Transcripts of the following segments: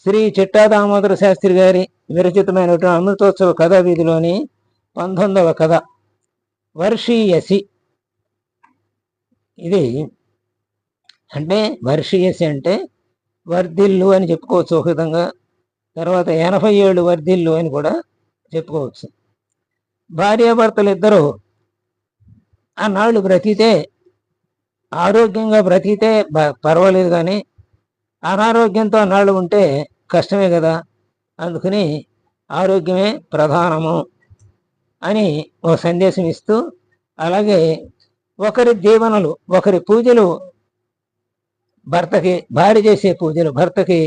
శ్రీ చిట్టా దామోదర శాస్త్రి గారి విరచితమైనటువంటి అమృతోత్సవ కథా వీధిలోని 19వ కథ వర్షీయసి. ఇది అంటే వర్షీయసి అంటే వర్ధిల్లు అని చెప్పుకోవచ్చు ఒక విధంగా. తర్వాత 87 వర్ధిల్లు అని కూడా చెప్పుకోవచ్చు. భార్యాభర్తలు ఇద్దరు అన్నాళ్ళు బ్రతికితే, ఆరోగ్యంగా బ్రతికితే పర్వాలేదు, కానీ అనారోగ్యంతో అన్నాళ్ళు ఉంటే కష్టమే కదా. అందుకని ఆరోగ్యమే ప్రధానము అని ఒక సందేశం ఇస్తూ, అలాగే ఒకరి దీవెనలు, ఒకరి పూజలు భర్తకి, భార్య చేసే పూజలు భర్తకి,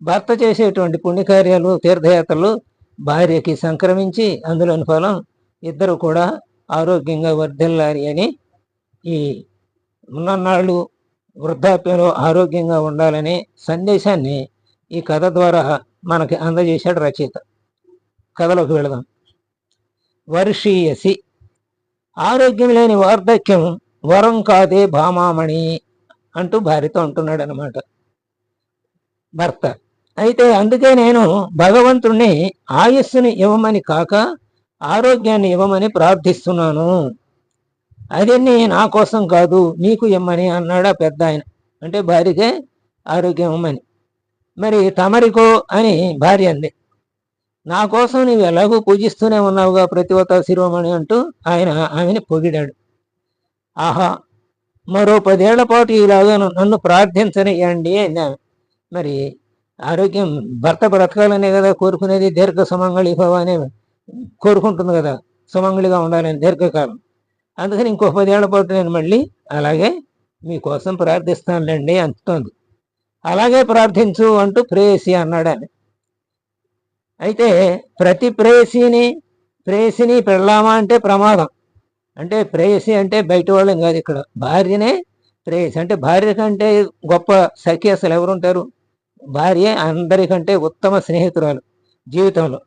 భర్త చేసేటువంటి పుణ్యకార్యాలు తీర్థయాత్రలు భార్యకి సంక్రమించి అందులోని ఫలం ఇద్దరు కూడా ఆరోగ్యంగా వర్ధిల్లాలి అని, ఈ ఉన్నన్నాళ్ళు వృద్ధాప్యంలో ఆరోగ్యంగా ఉండాలనే సందేశాన్ని ఈ కథ ద్వారా మనకి అందజేశాడు రచయిత. కథలోకి వెళదాం. వర్షీయసి. ఆరోగ్యం లేని వార్ధక్యం వరం కాదే భామామణి అంటూ భార్యతో అంటున్నాడు అన్నమాట భర్త. అయితే అందుకే నేను భగవంతుణ్ణి ఆయుస్సుని ఇవ్వమని కాక ఆరోగ్యాన్ని ఇవ్వమని ప్రార్థిస్తున్నాను. అదన్నీ నా కోసం కాదు, నీకు ఇమ్మని అన్నాడు ఆ పెద్ద ఆయన. అంటే భార్యకే ఆరోగ్యం ఇమ్మని. మరి తమరికో అని భార్య అంది. నా కోసం నీవు ఎలాగూ పూజిస్తూనే ఉన్నావుగా ప్రతివత శిరోమణి అంటూ ఆయన ఆమెని పొగిడాడు. ఆహా, మరో 10 ఏళ్ల పాటు ఇలాగా నన్ను ప్రార్థించనియండి అంది ఆమె. మరి ఆరోగ్యం భర్త బ్రతకాలనే కదా కోరుకునేది, దీర్ఘ సుమంగళి భవ అనే కోరుకుంటుంది కదా, సుమంగళిగా ఉండాలని దీర్ఘకాలం. అందుకని ఇంకో 10 ఏళ్ల పాటు నేను మళ్ళీ అలాగే మీకోసం ప్రార్థిస్తానులేండి అంటుంది. అలాగే ప్రార్థించు అంటూ ప్రేయసి అన్నాడు ఆమె. అయితే ప్రతి ప్రేయసిని పెళ్ళామా అంటే ప్రమాదం. అంటే ప్రేయసి అంటే బయట వాళ్ళం కాదు, ఇక్కడ భార్యనే ప్రేయసి. అంటే భార్య కంటే గొప్ప సఖి అసలు ఎవరుంటారు? భార్య అందరికంటే ఉత్తమ స్నేహితురాలు జీవితంలో.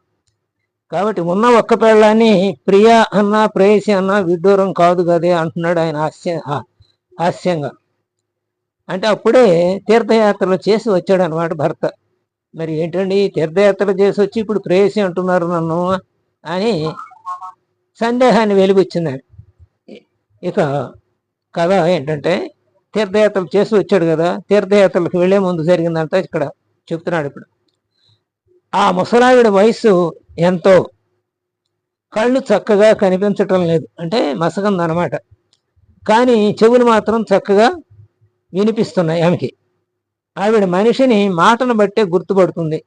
కాబట్టి ఉన్న ఒక్క పెళ్ళాన్ని ప్రియ అన్నా ప్రేయసి అన్నా విడ్డూరం కాదు కదే అంటున్నాడు ఆయన హాస్యంగా. అంటే అప్పుడే తీర్థయాత్రలు చేసి వచ్చాడు అనమాట భర్త. మరి ఏంటండి తీర్థయాత్రలు చేసి వచ్చి ఇప్పుడు ప్రేయసి అంటున్నారు నన్ను అని సందేహాన్ని వెలిబుచ్చింది. ఇక కథ ఏంటంటే, తీర్థయాత్రలు చేసి వచ్చాడు కదా, తీర్థయాత్రలకు వెళ్లే ముందు జరిగిందంట ఇక్కడ చెప్తున్నాడు. ఇప్పుడు ఆ ముసలావిడ వయసు ఎంతో, కళ్ళు చక్కగా కనిపించటం లేదు, అంటే మసకందనమాట. కానీ చెవులు మాత్రం చక్కగా వినిపిస్తున్నాయి ఆమెకి. ఆవిడ మనిషిని మాటను బట్టే గుర్తుపడుతుంది.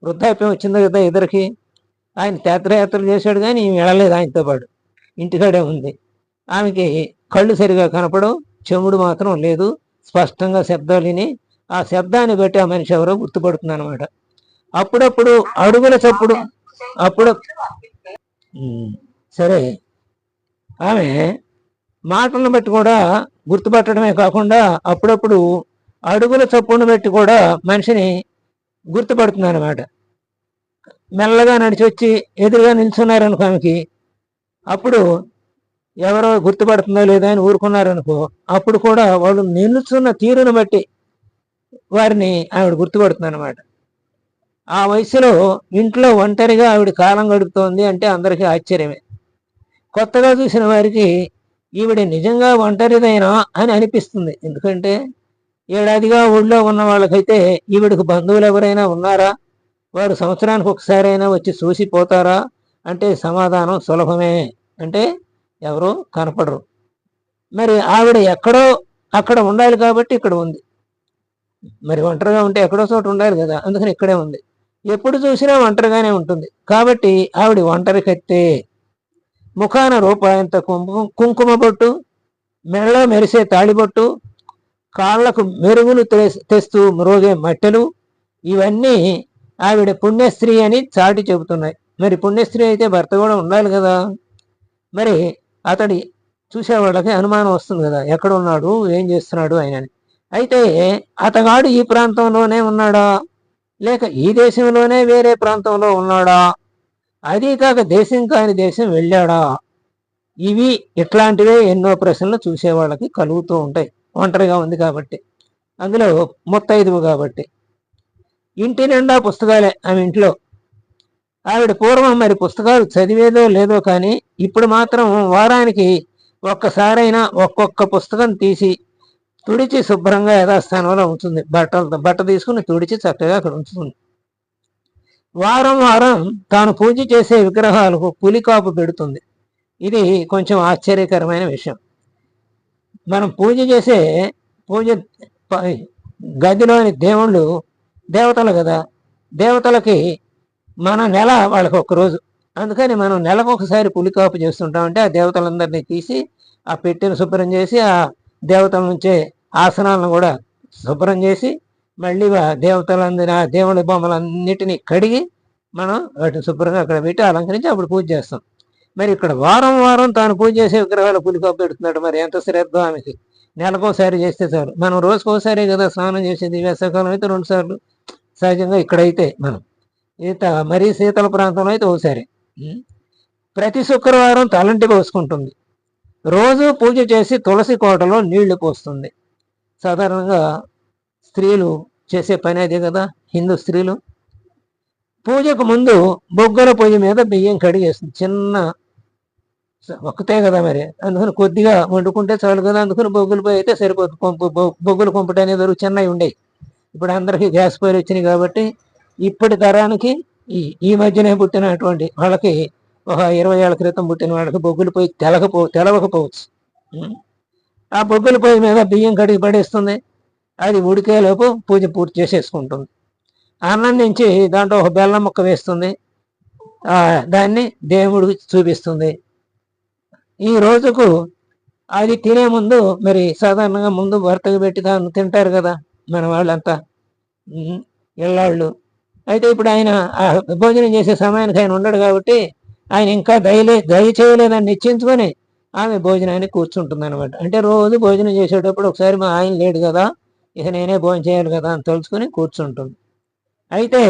వృద్ధాప్యం వచ్చింది కదా ఇద్దరికి. ఆయన తీర్థయాత్రలు చేశాడు కానీ ఈమె వెళ్ళలేదు ఆయనతో పాటు, ఇంటికాడే ఉంది. ఆమెకి కళ్ళు సరిగా కనపడవు, చెవుడు మాత్రం లేదు, స్పష్టంగా శబ్దాలు విని ఆ శబ్దాన్ని బట్టి ఆ మనిషి ఎవరో గుర్తుపడుతుంది అనమాట. అప్పుడప్పుడు అడుగుల చప్పుడు, అప్పుడు సరే ఆమె మాటలను బట్టి కూడా గుర్తుపట్టడమే కాకుండా అప్పుడప్పుడు అడుగుల చప్పుడును బట్టి కూడా మనిషిని గుర్తుపడుతుంది అనమాట. మెల్లగా నడిచి వచ్చి ఎదురుగా నిల్చున్నారనుకో ఆమెకి, అప్పుడు ఎవరో గుర్తుపడుతుందో లేదా అని ఊరుకున్నారనుకో, అప్పుడు కూడా వాళ్ళు నిలుచున్న తీరును బట్టి వారిని ఆవిడ గుర్తుపడుతుంది అనమాట. ఆ వయసులో ఇంట్లో ఒంటరిగా ఆవిడ కాలం గడుపుతోంది అంటే అందరికీ ఆశ్చర్యమే. కొత్తగా చూసిన వారికి ఈవిడ నిజంగా ఒంటరిదైనా అని అనిపిస్తుంది. ఎందుకంటే ఏడాదిగా ఊళ్ళో ఉన్న వాళ్ళకైతే ఈవిడకు బంధువులు ఎవరైనా ఉన్నారా, వారు సంవత్సరానికి ఒకసారైనా వచ్చి చూసిపోతారా అంటే సమాధానం సులభమే. అంటే ఎవరో కనపడరు. మరి ఆవిడ ఎక్కడో అక్కడ ఉండాలి కాబట్టి ఇక్కడ ఉంది. మరి ఒంటరిగా ఉంటే ఎక్కడో చోట ఉండాలి కదా, అందుకని ఇక్కడే ఉంది. ఎప్పుడు చూసినా ఒంటరిగానే ఉంటుంది కాబట్టి ఆవిడ ఒంటరి కత్తే. ముఖాన రూపాయంత కుంకుమ బొట్టు, మెడలో మెరిసే తాళిబొట్టు, కాళ్లకు మెరుగులు తెస్తూ మ్రోగే మట్టెలు, ఇవన్నీ ఆవిడ పుణ్యస్త్రీ అని చాటి చెబుతున్నాయి. మరి పుణ్యస్త్రీ అయితే భర్త కూడా ఉండాలి కదా. మరి అతడి చూసేవాళ్ళకి అనుమానం వస్తుంది కదా, ఎక్కడ ఉన్నాడు, ఏం చేస్తున్నాడు ఆయనని. అయితే అతగాడు ఈ ప్రాంతంలోనే ఉన్నాడా, లేక ఈ దేశంలోనే వేరే ప్రాంతంలో ఉన్నాడా, అదీ కాక దేశం కాని దేశం వెళ్ళాడా, ఇవి ఇట్లాంటివే ఎన్నో ప్రశ్నలు చూసేవాళ్ళకి కలుగుతూ ఉంటాయి. ఒంటరిగా ఉంది కాబట్టి, అందులో ముత్తైదువు కాబట్టి. ఇంటి నిండా పుస్తకాలే ఆమె ఇంట్లో. ఆవిడ పూర్వం మరి పుస్తకాలు చదివేదో లేదో కానీ ఇప్పుడు మాత్రం వారానికి ఒక్కసారైనా ఒక్కొక్క పుస్తకం తీసి తుడిచి శుభ్రంగా యథాస్థానంలో ఉంచుతుంది. బట్ట తీసుకుని తుడిచి చక్కగా అక్కడ ఉంచుతుంది. వారం వారం తాను పూజ చేసే విగ్రహాలకు పులికాపు పెడుతుంది. ఇది కొంచెం ఆశ్చర్యకరమైన విషయం. మనం పూజ చేసే పూజ గదిలోని దేవుళ్ళు దేవతలు కదా, దేవతలకి మన నెల వాళ్ళకి ఒక్కరోజు. అందుకని మనం నెలకు ఒకసారి పులికాపు చేస్తుంటామంటే ఆ దేవతలందరినీ తీసి ఆ పెట్టెను శుభ్రం చేసి ఆ దేవతల నుంచే ఆసనాలను కూడా శుభ్రం చేసి మళ్ళీ దేవతలందరి ఆ దేవుడి బొమ్మలన్నిటినీ కడిగి మనం వాటిని శుభ్రంగా అక్కడ పెట్టి అలంకరించి అప్పుడు పూజ చేస్తాం. మరి ఇక్కడ వారం వారం తాను పూజ చేసే విగ్రహాలు పులికాపు పెడుతున్నాడు. మరి ఎంత శ్రద్ధ ఆమెకి. నెలకోసారి చేస్తే చాలు. మనం రోజుకోసారి కదా స్నానం చేసేది. వేసవకాలం అయితే 2 సార్లు సహజంగా. ఇక్కడైతే మనం మరీ శీతల ప్రాంతంలో అయితే ఒకసారి. ప్రతి శుక్రవారం తలంటి పోసుకుంటుంది. రోజు పూజ చేసి తులసి కోటలో నీళ్లు పోస్తుంది. సాధారణంగా స్త్రీలు చేసే పని అదే కదా, హిందూ స్త్రీలు. పూజకు ముందు బొగ్గల పొయ్యి మీద బియ్యం కడిగేస్తుంది. చిన్న ఒక్కతే కదా మరి, అందుకని కొద్దిగా వండుకుంటే చాలు కదా, అందుకని బొగ్గుల పొయ్యి అయితే సరిపోతుంది. బొగ్గులు కొంపట అనేది వరకు చిన్నవి ఉండేవి. ఇప్పుడు అందరికీ గ్యాస్ పొయ్యిలు వచ్చినాయి కాబట్టి ఇప్పటి తరానికి ఈ మధ్యనే పుట్టినటువంటి వాళ్ళకి, ఒక 20 ఏళ్ల క్రితం పుట్టిన వాళ్ళకి బొగ్గుల పొయ్యి తెలవకపోవచ్చు. ఆ బొగ్గుల పొయ్యి మీద బియ్యం కడిగి పడేస్తుంది. అది ఉడికేలోపు పూజ పూర్తి చేసేసుకుంటుంది. అన్నం నుంచి దాంట్లో ఒక బెల్లం ముక్క వేస్తుంది. దాన్ని దేవుడికి చూపిస్తుంది. ఈ రోజుకు అది తినే ముందు మరి సాధారణంగా ముందు భర్తకు పెట్టి దాన్ని తింటారు కదా మన వాళ్ళంతా, ఇళ్ళాళ్ళు. అయితే ఇప్పుడు ఆయన భోజనం చేసే సమయానికి ఆయన ఉండడు కాబట్టి ఆయన ఇంకా దయ చేయలేదని నిశ్చయించుకొని ఆమె భోజనానికి కూర్చుంటుంది అనమాట. అంటే రోజు భోజనం చేసేటప్పుడు ఒకసారి మా ఆయన లేడు కదా, ఇక నేనే భోజనం చేయాలి కదా అని తెలుసుకుని కూర్చుంటుంది. అయితే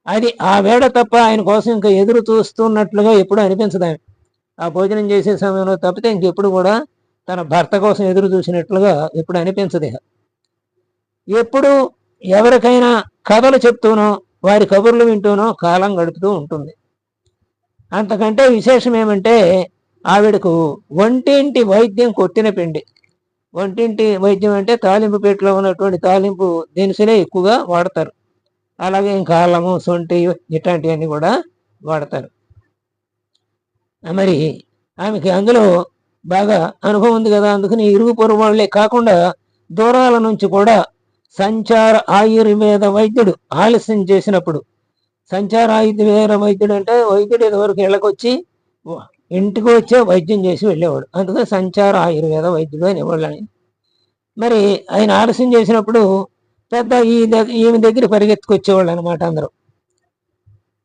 అది ఆ వేళ తప్ప ఆయన కోసం ఇంకా ఎదురు చూస్తున్నట్లుగా ఎప్పుడు అనిపించదు ఆమె. ఆ భోజనం చేసే సమయంలో తప్పితే ఇంకెప్పుడు కూడా తన భర్త కోసం ఎదురు చూసినట్లుగా ఎప్పుడు అనిపించదు. ఎప్పుడు ఎవరికైనా కథలు చెప్తూనో వారి కబుర్లు వింటూనో కాలం గడుపుతూ ఉంటుంది. అంతకంటే విశేషం ఏమంటే ఆవిడకు వంటింటి వైద్యం కొట్టిన పిండి. వంటింటి వైద్యం అంటే తాలింపు పెట్టులో ఉన్నటువంటి తాలింపు దినుసులే ఎక్కువగా వాడతారు. అలాగే ఇంకా అల్లము, సొంటి ఇట్లాంటివన్నీ కూడా వాడతారు. మరి ఆమెకి అందులో బాగా అనుభవం ఉంది కదా, అందుకని ఇరుగు పొరుగు వాళ్ళే కాకుండా దూరాల నుంచి కూడా సంచార ఆయుర్వేద వైద్యుడు ఆలస్యం చేసినప్పుడు, సంచార ఆయుర్వేద వైద్యుడు అంటే వైద్యుడు ఇదివరకు ఇళ్ళకొచ్చి ఇంటికి వచ్చే వైద్యం చేసి వెళ్ళేవాడు. అందుకని సంచార ఆయుర్వేద వైద్యుడు అనేవాళ్ళని. మరి ఆయన ఆలస్యం చేసినప్పుడు పెద్ద ఈమె దగ్గర పరిగెత్తుకొచ్చేవాళ్ళు అనమాట అందరూ.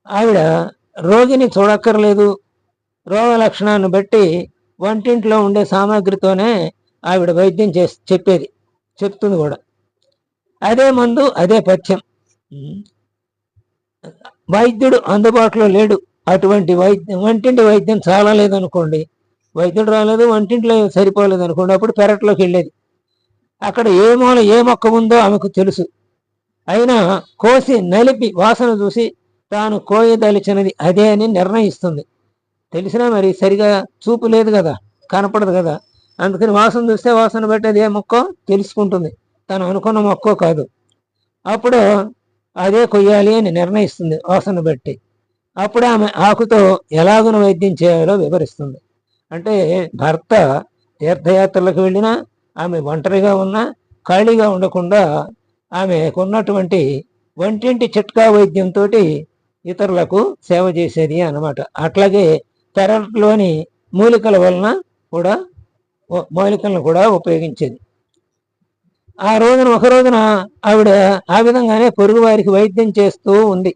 ఆవిడ రోగిని చూడక్కర్లేదు, రోగ లక్షణాన్ని బట్టి వంటింట్లో ఉండే సామాగ్రితోనే ఆవిడ వైద్యం చెప్తుంది కూడా. అదే మందు, అదే పథ్యం. వైద్యుడు అందుబాటులో లేడు, అటువంటి వంటింటి వైద్యం చాలా లేదనుకోండి, వైద్యుడు రాలేదు, వంటింట్లో సరిపోలేదు అనుకోండి, అప్పుడు పెరట్లోకి వెళ్ళేది. అక్కడ ఏ మూల ఏ మొక్క ఉందో ఆమెకు తెలుసు. అయినా కోసి నలిపి వాసన చూసి తాను కోయదలిచినది అదే అని నిర్ణయిస్తుంది. తెలిసినా మరి సరిగా చూపు లేదు కదా, కనపడదు కదా, అందుకని వాసన చూస్తే వాసన బట్టి అది ఏ మొక్కో తెలుసుకుంటుంది, తను అనుకున్న మొక్కో కాదు. అప్పుడు అదే కొయ్యాలి అని నిర్ణయిస్తుంది వాసన బట్టి. అప్పుడు ఆమె ఆకుతో ఎలాగున వైద్యం చేయాలో వివరిస్తుంది. అంటే భర్త తీర్థయాత్రలకు వెళ్ళినా, ఆమె ఒంటరిగా ఉన్నా ఖాళీగా ఉండకుండా ఆమెకున్నటువంటి వంటింటి చిట్కా వైద్యంతో ఇతరులకు సేవ చేసేది అన్నమాట. అట్లాగే పెరట్లోని మూలికలను కూడా ఉపయోగించేది. ఒక రోజున ఆవిడ ఆ విధంగానే పొరుగు వారికి వైద్యం చేస్తూ ఉంది.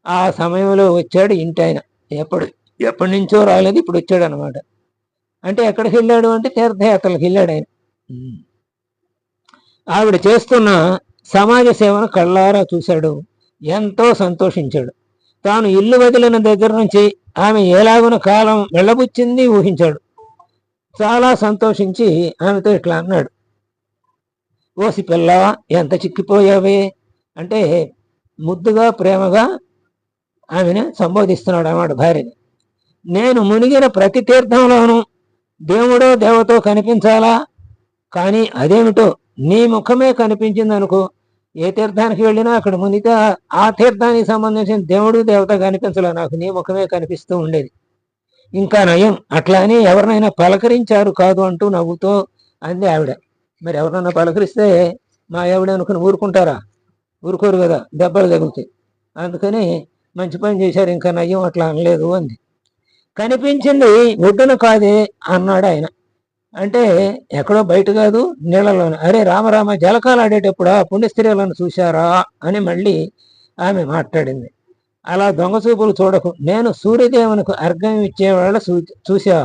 ఆ సమయంలో వచ్చాడు ఇంటి ఆయన. ఎప్పటి నుంచో రాలేదు, ఇప్పుడు వచ్చాడు అనమాట. అంటే ఎక్కడికి వెళ్ళాడు అంటే తీర్థయాత్రలకు వెళ్ళాడు ఆయన. ఆవిడ చేస్తున్న సమాజ సేవను కళ్ళారా చూశాడు, ఎంతో సంతోషించాడు. తాను ఇల్లు వదిలిన దగ్గర నుంచి ఆమె ఎలాగున కాలం వెళ్ళబుచ్చింది ఊహించాడు. చాలా సంతోషించి ఆమెతో ఇట్లా అన్నాడు, ఓసి పిల్ల ఎంత చిక్కిపోయావే అంటే ముద్దుగా ప్రేమగా ఆమెను సంబోధిస్తున్నాడు అన్నమాట భార్యని. నేను మునిగిన ప్రతి తీర్థంలోనూ దేవుడో దేవతో కనిపించాలా, కానీ అదేమిటో నీ ముఖమే కనిపించింది అనుకో, ఏ తీర్థానికి వెళ్ళినా అక్కడ మునిగితే ఆ తీర్థానికి సంబంధించిన దేవుడు దేవత కనిపించలే, నాకు నీ ముఖమే కనిపిస్తూ ఉండేది. ఇంకా నయం, అట్లా అని ఎవరినైనా పలకరించారు కాదు అంటూ నవ్వుతూ అంది ఆవిడ. మరి ఎవరినైనా పలకరిస్తే మా ఆవిడ అనుకుని ఊరుకుంటారా? ఊరుకోరు కదా, దెబ్బలు తగులుతాయి. అందుకని మంచి పని చేశారు, ఇంకా నయం అట్లా అనలేదు అంది. కనిపించింది ఒడ్డున కాదే అన్నాడు ఆయన. అంటే ఎక్కడో బయట కాదు, నీళ్ళలోనే. అరే రామరామ, జలకాలు ఆడేటప్పుడు పుణ్యస్త్రీలను చూశారా అని మళ్ళీ ఆమె మాట్లాడింది. అలా దొంగ చూపులు చూడకు, నేను సూర్యదేవునికి అర్ఘ్యం ఇచ్చేవాళ్ళ చూసా,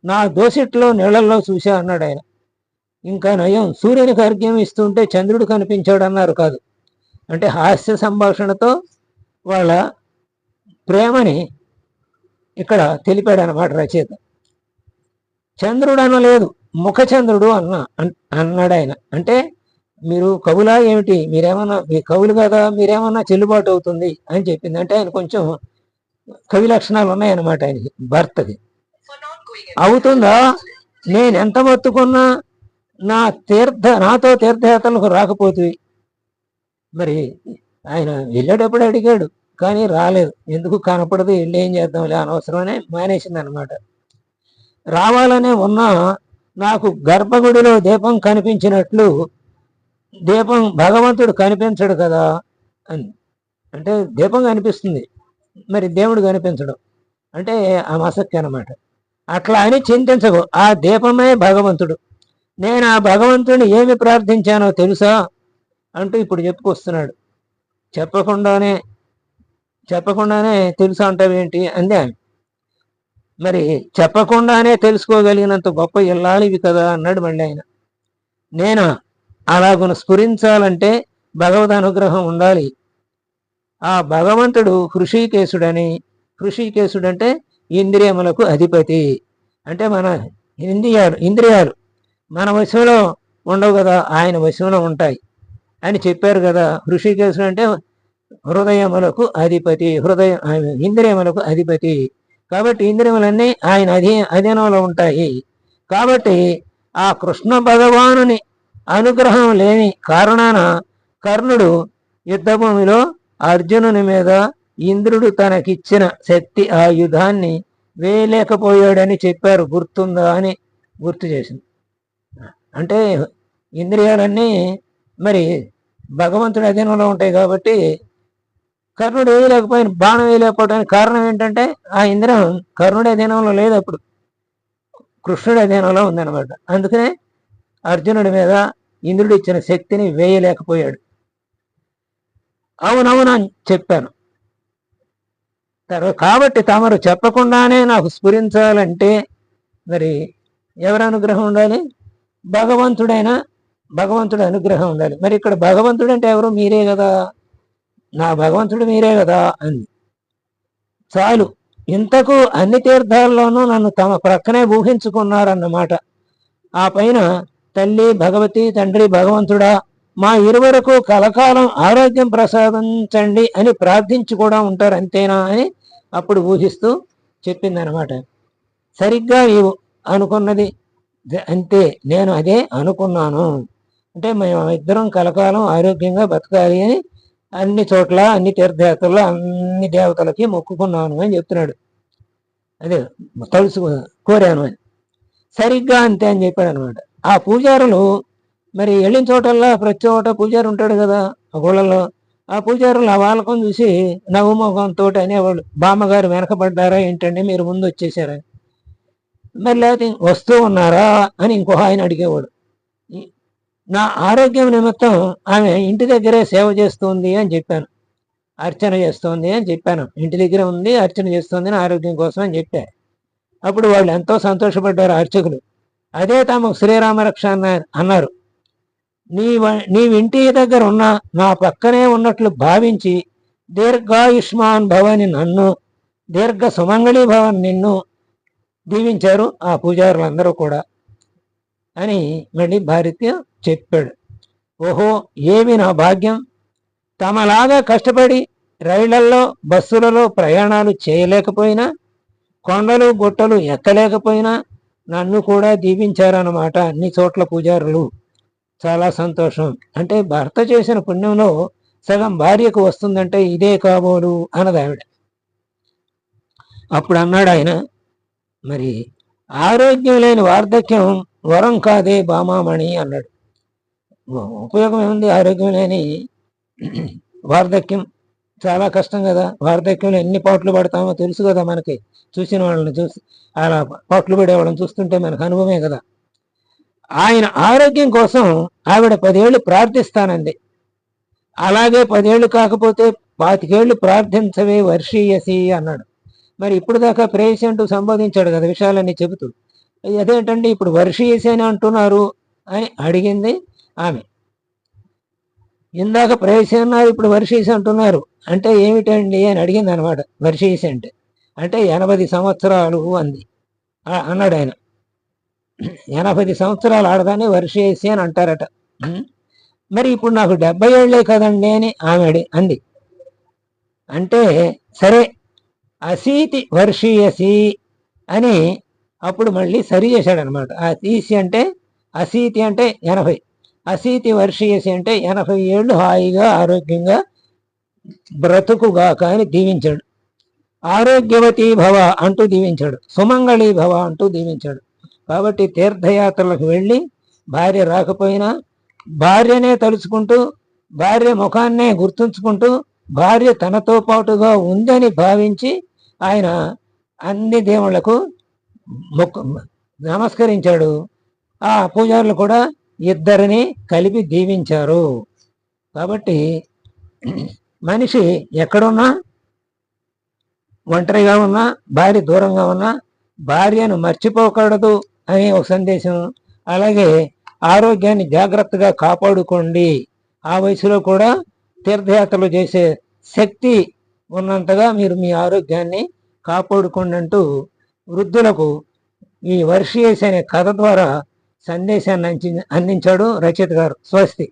నా దోసిట్లో నీళ్ళల్లో చూసా అన్నాడు ఆయన. ఇంకా నయం, సూర్యునికి అర్ఘ్యం ఇస్తుంటే చంద్రుడు కనిపించాడు అన్నారు కాదు. అంటే హాస్య సంభాషణతో వాళ్ళ ప్రేమని ఇక్కడ తెలిపాడు అన్నమాట రచయిత. చంద్రుడు అనలేదు, ముఖచంద్రుడు అన్నాడు ఆయన. అంటే మీరు కవులా ఏమిటి, మీరేమన్నా, మీ కవులు కదా, మీరేమన్నా చెల్లుబాటు అవుతుంది అని చెప్పింది. అంటే ఆయన కొంచెం కవి లక్షణాలు ఉన్నాయన్నమాట ఆయనకి, భర్తకి. అవుతుందా, నేను ఎంత మొత్తుకున్నా నాతో తీర్థయాత్రలకు రాకపోతే. మరి ఆయన వెళ్ళేటప్పుడు అడిగాడు, కానీ రాలేదు. ఎందుకు కనపడదు, వెళ్ళి ఏం చేద్దాంలే, అనవసరమనే మానేసింది అనమాట. రావాలనే ఉన్నా నాకు గర్భగుడిలో దీపం కనిపించినట్లు దీపం భగవంతుడు కనిపించడు కదా అని. అంటే దీపం కనిపిస్తుంది, మరి దేవుడు కనిపించడం అంటే ఆ మసక్కి అనమాట. అట్లా అని చింతించకు, ఆ దీపమే భగవంతుడు. నేను ఆ భగవంతుడిని ఏమి ప్రార్థించానో తెలుసా అంటూ ఇప్పుడు చెప్పుకొస్తున్నాడు. చెప్పకుండానే తెలుసా అంటావేంటి అందే ఆమె. మరి చెప్పకుండానే తెలుసుకోగలిగినంత గొప్ప ఇల్లాలివి కదా అన్నాడు మళ్ళీ ఆయన. నేను అలాగున స్ఫురించాలంటే భగవద్ అనుగ్రహం ఉండాలి. ఆ భగవంతుడు హృషికేశుడంటే ఇంద్రియములకు అధిపతి. అంటే మన ఇంద్రియాలు మన వశంలో ఉండవు కదా, ఆయన వశంలో ఉంటాయి అని చెప్పారు కదా. హృషికేశుడు అంటే హృదయములకు అధిపతి, ఇంద్రియములకు అధిపతి. కాబట్టి ఇంద్రియములన్నీ ఆయన అధీనంలో ఉంటాయి. కాబట్టి ఆ కృష్ణ భగవానుని అనుగ్రహం లేని కారణాన కర్ణుడు యుద్ధభూమిలో అర్జునుని మీద ఇంద్రుడు తనకిచ్చిన శక్తి ఆయుధాన్ని వేయలేకపోయాడని చెప్పారు, గుర్తుందా అని గుర్తు చేసింది. అంటే ఇంద్రియాలన్నీ మరి భగవంతుడి అధీనంలో ఉంటాయి కాబట్టి కర్ణుడు వేయలేకపోయిన, బాణం వేయలేకపోవడానికి కారణం ఏంటంటే ఆ ఇంద్రియం కర్ణుడి అధీనంలో లేదు, అప్పుడు కృష్ణుడి అధీనంలో ఉందన్నమాట. అందుకనే అర్జునుడి మీద ఇంద్రుడు ఇచ్చిన శక్తిని వేయలేకపోయాడు. అవునవునని చెప్పాను. కాబట్టి తమరు చెప్పకుండానే నాకు స్ఫురించాలంటే మరి ఎవరి అనుగ్రహం ఉండాలి? భగవంతుడి అనుగ్రహం ఉండాలి. మరి ఇక్కడ భగవంతుడు అంటే ఎవరు? మీరే కదా, నా భగవంతుడు మీరే కదా అంది. చాలు, ఇంతకు అన్ని తీర్థాల్లోనూ నన్ను తమ ప్రక్కనే ఊహించుకున్నారన్నమాట. ఆ పైన తల్లి భగవతి, తండ్రి భగవంతుడా, మా ఇరువరకు కలకాలం ఆరోగ్యం ప్రసాదించండి అని ప్రార్థించి కూడా ఉంటారు, అంతేనా అని అప్పుడు ఊహిస్తూ చెప్పిందనమాట. సరిగ్గా నీవు అనుకున్నది అంతే, నేను అదే అనుకున్నాను. అంటే మేము ఇద్దరం కలకాలం ఆరోగ్యంగా బతకాలి అని అన్ని చోట్ల, అన్ని తీర్థయాత్రల్లో అన్ని దేవతలకి మొక్కుకున్నాను అని చెప్తున్నాడు. అదే కోరాను అని. సరిగ్గా అంతే అని చెప్పాడు అనమాట. ఆ పూజారులు మరి వెళ్ళిన చోటల్లా ప్రతి చోట పూజారి ఉంటాడు కదా ఆ గుళ్ళలో. ఆ పూజారులు ఆ వాళ్ళకం చూసి నవ్వుముఖంతో అనేవాళ్ళు, బామ్మగారు వెనకబడ్డారా ఏంటండి, మీరు ముందు వచ్చేసారా, మరి లేకపోతే వస్తూ ఉన్నారా అని ఇంకో ఆయన అడిగేవాడు. నా ఆరోగ్యం నిమిత్తం ఆమె ఇంటి దగ్గరే సేవ చేస్తుంది అని చెప్పాను, అర్చన చేస్తుంది అని చెప్పాను. ఇంటి దగ్గర ఉంది, అర్చన చేస్తుంది అని ఆరోగ్యం కోసం అని చెప్పారు. అప్పుడు వాళ్ళు ఎంతో సంతోషపడ్డారు అర్చకులు. అదే తమకు శ్రీరామరక్ష అన్నారు. నీవు ఇంటి దగ్గర ఉన్న నా పక్కనే ఉన్నట్లు భావించి దీర్ఘాయుష్మాన్ భవని నన్ను, దీర్ఘ సుమంగళి భవన్ నిన్ను దీవించారు ఆ పూజారులందరూ కూడా అని మళ్ళీ భారత్య చెప్పాడు. ఓహో, ఏమి నా భాగ్యం, తమలాగా కష్టపడి రైళ్లలో బస్సులలో ప్రయాణాలు చేయలేకపోయినా, కొండలు గుట్టలు ఎక్కలేకపోయినా నన్ను కూడా దీవించారన్నమాట అన్ని చోట్ల పూజారులు. చాలా సంతోషం. అంటే భర్త చేసిన పుణ్యంలో సగం భార్యకు వస్తుందంటే ఇదే కాబోలు అన్నది ఆవిడ. అప్పుడు అన్నాడు ఆయన, మరి ఆరోగ్యం లేని వార్ధక్యం వరం కాదే బామామణి అన్నాడు. ఉపయోగం ఏముంది ఆరోగ్యం లేని వార్ధక్యం? చాలా కష్టం కదా. వార్ధక్యంలో ఎన్ని పాటలు పడతామో తెలుసు కదా మనకి. చూసిన వాళ్ళని చూసి అలా పాటలు పడేవాళ్ళని చూస్తుంటే మనకు అనుభవమే కదా. ఆయన ఆరోగ్యం కోసం ఆవిడ 10 ఏళ్ళు ప్రార్థిస్తానంది. అలాగే 10 ఏళ్ళు కాకపోతే 25 ఏళ్ళు ప్రార్థించవే వర్షీయసి అన్నాడు. మరి ఇప్పుడు దాకా ప్రేయసి అంటూ సంబోధించాడు కదా విషయాలన్నీ చెబుతూ. అదేంటండి ఇప్పుడు వర్షీయసి అని అంటున్నారు అని అడిగింది ఆమె. ఇందాక ప్రేయసి అన్నారు, ఇప్పుడు వర్షీయసి అంటున్నారు అంటే ఏమిటండి అని అడిగింది అనమాట. వర్షీయసి అంటే 80 సంవత్సరాలు అంది అన్నాడు ఆయన. 80 సంవత్సరాలు ఆడదాన్ని వర్షీయసి అని అంటారట. మరి ఇప్పుడు నాకు 70 ఏళ్లే కదండి అని ఆమె అంది. అంటే సరే అసీతి వర్షీయసి అని అప్పుడు మళ్ళీ సరి చేశాడనమాట. అసీసి అంటే అసీతి అంటే 80, అసీతి వర్షీయసి అంటే 80 ఏళ్ళు హాయిగా ఆరోగ్యంగా బ్రతుకుగాక అని దీవించాడు. ఆరోగ్యవతీ భవ అంటూ దీవించాడు. సుమంగళీ భవ అంటూ దీవించాడు. కాబట్టి తీర్థయాత్రలకు వెళ్ళి భార్య రాకపోయినా భార్యనే తలుచుకుంటూ, భార్య ముఖాన్నే గుర్తుంచుకుంటూ, భార్య తనతో పాటుగా ఉందని భావించి ఆయన అన్ని దేవుళ్లకు నమస్కరించాడు. ఆ పూజారులు కూడా ఇద్దరిని కలిపి దీవించారు. కాబట్టి మనిషి ఎక్కడున్నా, ఒంటరిగా ఉన్నా, భార్య దూరంగా ఉన్నా భార్యను మర్చిపోకూడదు అనే ఒక సందేశం. అలాగే ఆరోగ్యాన్ని జాగ్రత్తగా కాపాడుకోండి. ఆ వయసులో కూడా తీర్థయాత్రలు చేసే శక్తి ఉన్నంతగా మీరు మీ ఆరోగ్యాన్ని కాపాడుకోండి అంటూ వృద్ధులకు ఈ వర్షీయసి అనే కథ ద్వారా సందేశాన్ని అందించాడు రచయిత గారు. స్వస్తి.